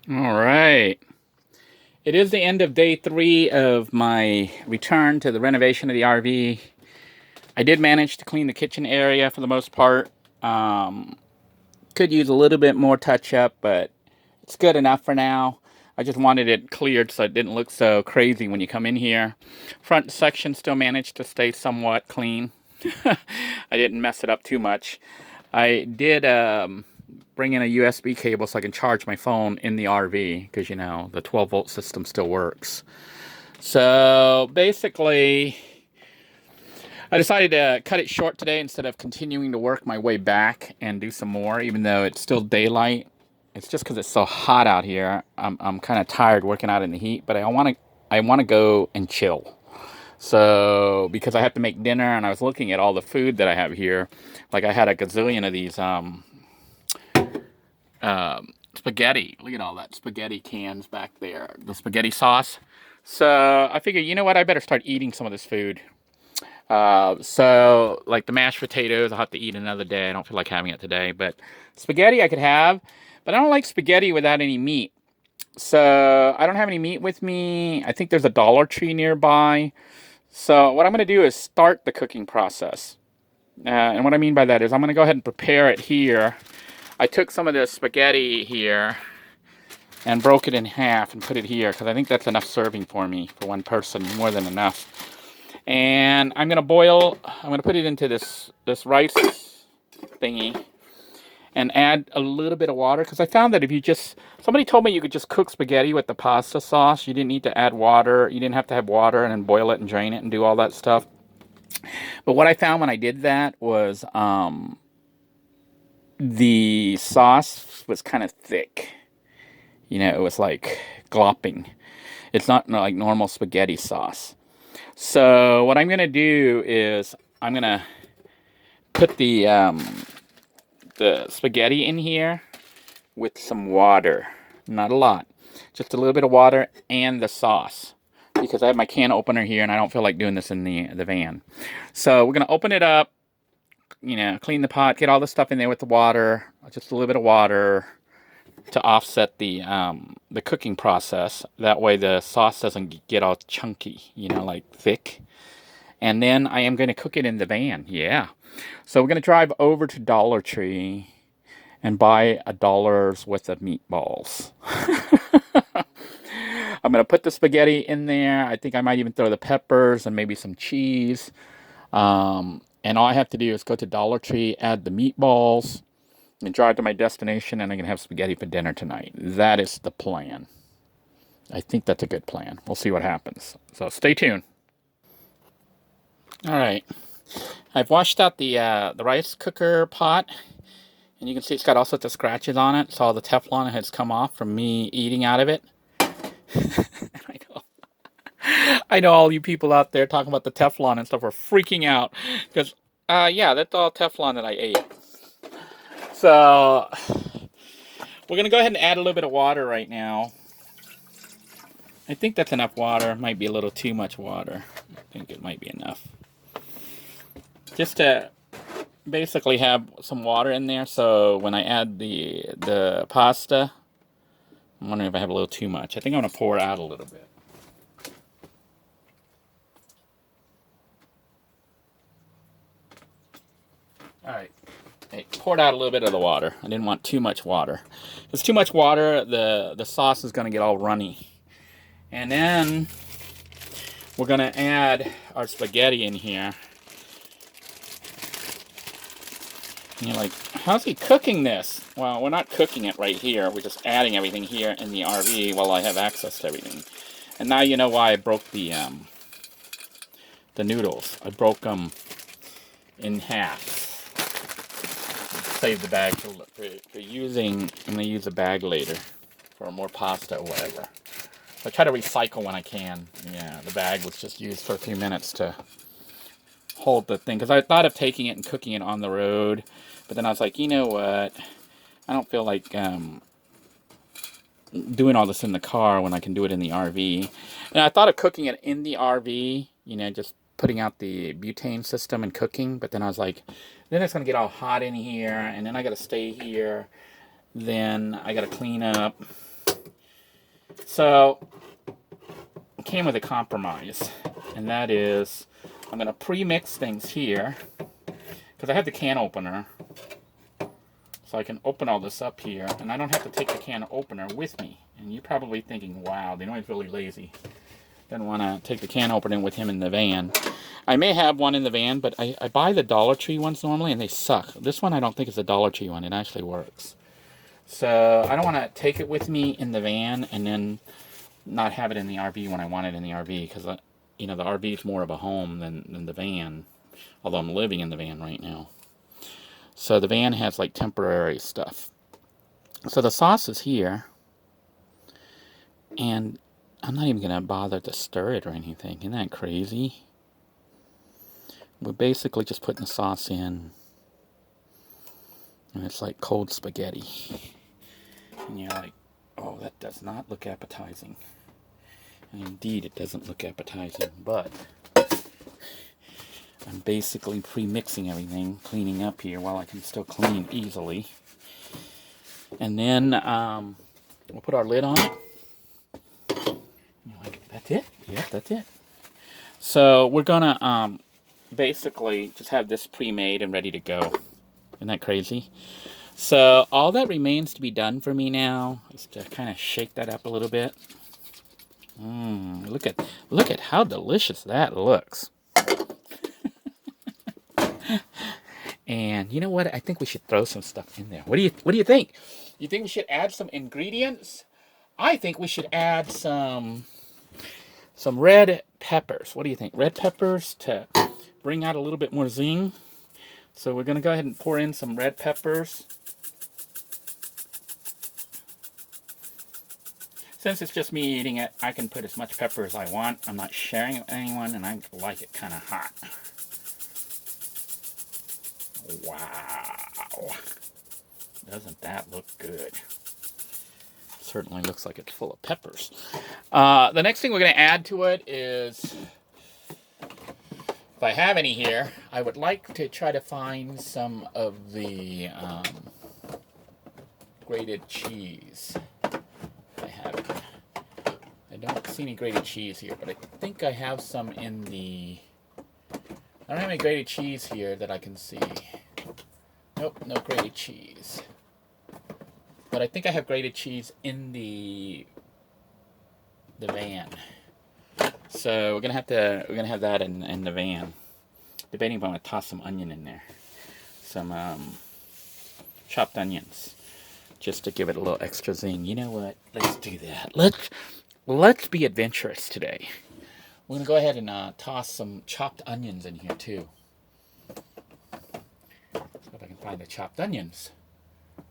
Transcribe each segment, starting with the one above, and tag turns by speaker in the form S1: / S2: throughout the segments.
S1: All right. It is the end of day 3 of my return to the renovation of the RV. I did manage to clean the kitchen area for the most part. Um, could use a little bit more touch up, but it's good enough for now. I just wanted it cleared so it didn't look so crazy when you come in here. Front section still managed to stay somewhat clean. I didn't mess it up too much. I did bring in a USB cable so I can charge my phone in the RV because, you know, the 12-volt system still works. So basically, I decided to cut it short today instead of continuing to work my way back and do some more, even though it's still daylight. It's just because it's so hot out here. I'm kind of tired working out in the heat, but I want to go and chill. So because I have to make dinner, and I was looking at all the food that I have here, like I had a gazillion of these spaghetti. Look at all that spaghetti cans back there, the spaghetti sauce. So I figured, you know what, I better start eating some of this food. So like the mashed potatoes, I'll have to eat another day. I don't feel like having it today, but spaghetti I could have, but I don't like spaghetti without any meat. So I don't have any meat with me. I think there's a Dollar Tree nearby. So what I'm going to do is start the cooking process. And what I mean by that is I'm going to go ahead and prepare it here. I took some of this spaghetti here and broke it in half and put it here because I think that's enough serving for me, for one person, more than enough. And I'm going to put it into this rice thingy and add a little bit of water because I found that if you just, somebody told me you could just cook spaghetti with the pasta sauce. You didn't need to add water. You didn't have to have water and then boil it and drain it and do all that stuff. But what I found when I did that was the sauce was kind of thick. You know, it was like glopping. It's not like normal spaghetti sauce. So what I'm going to do is I'm going to put the spaghetti in here with some water. Not a lot. Just a little bit of water and the sauce. Because I have my can opener here and I don't feel like doing this in the van. So we're going to open it up. You know, clean the pot, get all the stuff in there with the water. Just a little bit of water to offset the cooking process. That way the sauce doesn't get all chunky, you know, like thick. And then I am going to cook it in the van. Yeah. So we're going to drive over to Dollar Tree and buy $1 worth of meatballs. I'm going to put the spaghetti in there. I think I might even throw the peppers and maybe some cheese. And all I have to do is go to Dollar Tree, add the meatballs, and drive to my destination, and I'm going to have spaghetti for dinner tonight. That is the plan. I think that's a good plan. We'll see what happens. So stay tuned. All right. I've washed out the rice cooker pot, and you can see it's got all sorts of scratches on it. So all the Teflon has come off from me eating out of it. I know. I know all you people out there talking about the Teflon and stuff are freaking out because, yeah, that's all Teflon that I ate. So we're gonna go ahead and add a little bit of water right now. I think that's enough water. Might be a little too much water. I think it might be enough. Just to basically have some water in there, so when I add the pasta, I'm wondering if I have a little too much. I think I'm gonna pour it out a little bit. All right. I poured out a little bit of the water. I didn't want too much water. If it's too much water, the sauce is gonna get all runny. And then we're gonna add our spaghetti in here. And you're like, how's he cooking this? Well, we're not cooking it right here. We're just adding everything here in the RV while I have access to everything. And now you know why I broke the noodles. I broke them in half. Save the bag for using. I'm gonna use a bag later for more pasta or whatever. I try to recycle when I can. Yeah, the bag was just used for a few minutes to hold the thing because I thought of taking it and cooking it on the road, but then I was like, you know what? I don't feel like doing all this in the car when I can do it in the RV. And I thought of cooking it in the RV, you know, just putting out the butane system and cooking, but then I was like, then it's gonna get all hot in here, and then I gotta stay here, then I gotta clean up. So it came with a compromise, and that is I'm going to pre-mix things here because I have the can opener. So I can open all this up here, and I don't have to take the can opener with me. And you're probably thinking, wow, they know he's really lazy. Didn't want to take the can opener with him in the van. I may have one in the van, but I buy the Dollar Tree ones normally, and they suck. This one I don't think is a Dollar Tree one. It actually works. So I don't want to take it with me in the van and then not have it in the RV when I want it in the RV, because you know, the RV is more of a home than the van, although I'm living in the van right now. So the van has like temporary stuff. So the sauce is here, and I'm not even going to bother to stir it or anything. Isn't that crazy? We're basically just putting the sauce in, and it's like cold spaghetti. And you're like, oh, that does not look appetizing. And indeed, it doesn't look appetizing, but I'm basically pre-mixing everything, cleaning up here while I can still clean easily. And then we'll put our lid on it. You're like, that's it? Yep, that's it. So we're gonna basically just have this pre-made and ready to go. Isn't that crazy? So all that remains to be done for me now is to kind of shake that up a little bit. Look at how delicious that looks. And you know what? I think we should throw some stuff in there. What do you think? You think we should add some ingredients? I think we should add some red peppers. What do you think? Red peppers to bring out a little bit more zing. So we're going to go ahead and pour in some red peppers. Since it's just me eating it, I can put as much pepper as I want. I'm not sharing it with anyone, and I like it kind of hot. Wow. Doesn't that look good? Certainly looks like it's full of peppers. The next thing we're going to add to it is, if I have any here, I would like to try to find some of the grated cheese. I have it. I don't see any grated cheese here, but I think I have some in the... I don't have any grated cheese here that I can see. Nope, no grated cheese. But I think I have grated cheese in the van. So we're gonna have that in the van. Debating if I'm gonna toss some onion in there, some chopped onions, just to give it a little extra zing. You know what? Let's do that. Let's be adventurous today. We're gonna go ahead and toss some chopped onions in here too. See if I can find the chopped onions.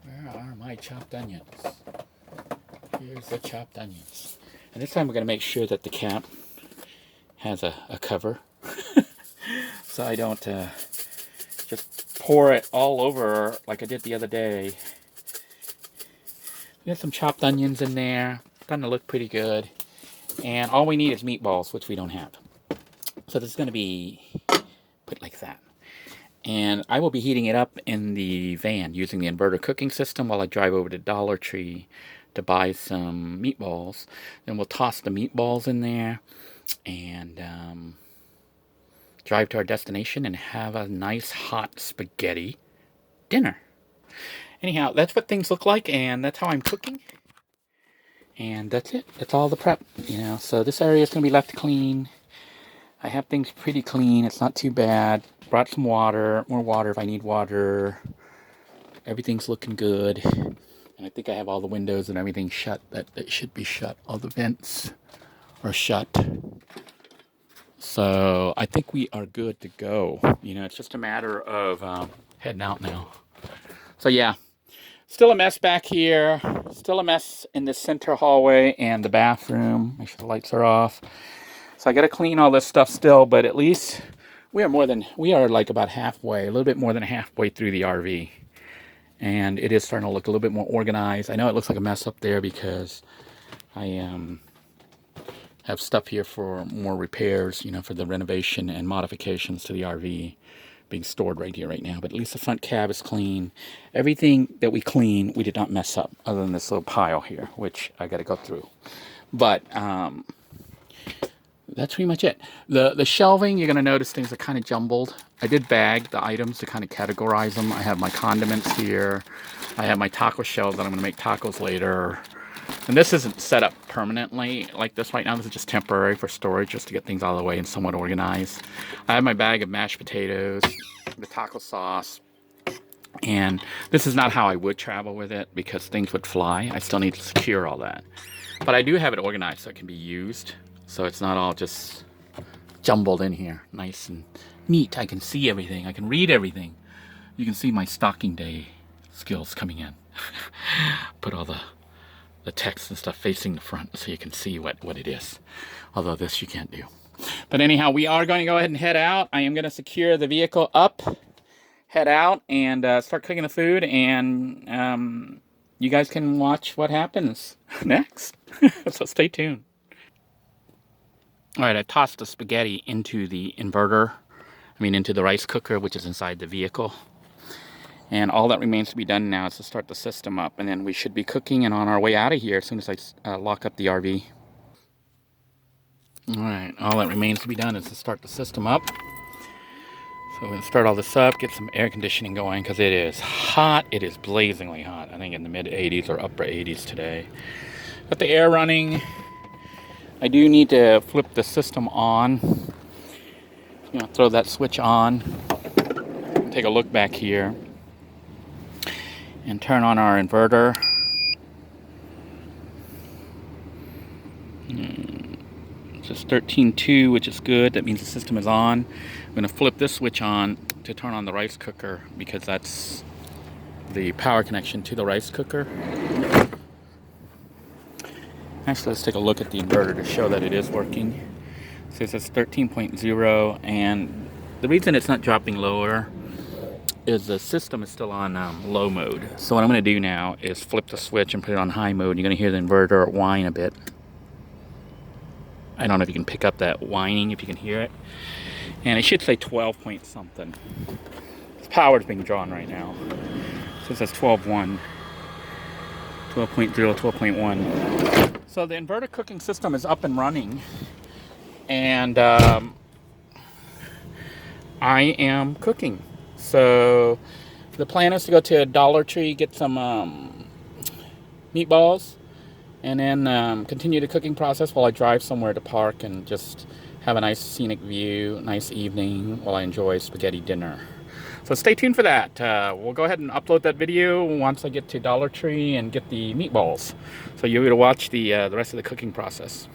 S1: Where are my chopped onions? Here's the chopped onions. And this time we're going to make sure that the cap has a cover. So I don't just pour it all over like I did the other day. We got some chopped onions in there. Starting to look pretty good. And all we need is meatballs, which we don't have. So this is going to be put like that. And I will be heating it up in the van using the inverter cooking system while I drive over to Dollar Tree to buy some meatballs. Then we'll toss the meatballs in there and drive to our destination and have a nice hot spaghetti dinner. Anyhow, that's what things look like, and that's how I'm cooking. And that's it. That's all the prep, you know. So this area is going to be left clean. I have things pretty clean. It's not too bad. Brought some water, more water if I need water. Everything's looking good. And I think I have all the windows and everything shut that it should be shut. All the vents are shut. So I think we are good to go. You know, it's just a matter of heading out now. So yeah, still a mess back here. Still a mess in the center hallway and the bathroom. Make sure the lights are off. So I got to clean all this stuff still, but at least we are like about halfway, a little bit more than halfway through the RV. And it is starting to look a little bit more organized. I know it looks like a mess up there because I have stuff here for more repairs, you know, for the renovation and modifications to the RV. being stored right here, right now. But at least the front cab is clean. Everything that we clean, we did not mess up, other than this little pile here, which I got to go through. But that's pretty much it. The shelving, you're going to notice things are kind of jumbled. I did bag the items to kind of categorize them. I have my condiments here. I have my taco shelves that I'm going to make tacos later. And this isn't set up permanently like this right now. This is just temporary for storage, just to get things out of the way and somewhat organized. I have my bag of mashed potatoes, the taco sauce. And this is not how I would travel with it, because things would fly. I still need to secure all that. But I do have it organized so it can be used. So it's not all just jumbled in here. Nice and neat. I can see everything. I can read everything. You can see my stocking day skills coming in. Put all the text and stuff facing the front so you can see what it is. Although this you can't do. But anyhow, we are going to go ahead and head out. I am going to secure the vehicle up, head out, and start cooking the food. And you guys can watch what happens next. So stay tuned. All right, I tossed the spaghetti into the inverter. Into the rice cooker, which is inside the vehicle. And all that remains to be done now is to start the system up. And then we should be cooking and on our way out of here as soon as I lock up the RV. All right, all that remains to be done is to start the system up. So we're going to start all this up, get some air conditioning going, because it is hot. It is blazingly hot. I think in the mid 80s or upper 80s today. Got the air running. I do need to flip the system on. Throw that switch on. Take a look back here. And turn on our inverter. This is 13.2, which is good. That means the system is on. I'm going to flip this switch on to turn on the rice cooker, because that's the power connection to the rice cooker. Actually, let's take a look at the inverter to show that it is working. So it says 13.0, and the reason it's not dropping lower is the system is still on low mode. So what I'm going to do now is flip the switch and put it on high mode. You're going to hear the inverter whine a bit. I don't know if you can pick up that whining, if you can hear it. And it should say 12 point something. This power is being drawn right now. So it says 12.1, 12.0, 12.1. So the inverter cooking system is up and running. And I am cooking. So the plan is to go to a Dollar Tree, get some meatballs, and then continue the cooking process while I drive somewhere to park and just have a nice scenic view, nice evening while I enjoy spaghetti dinner. So stay tuned for that. We'll go ahead and upload that video once I get to Dollar Tree and get the meatballs. So you'll be able to watch the rest of the cooking process.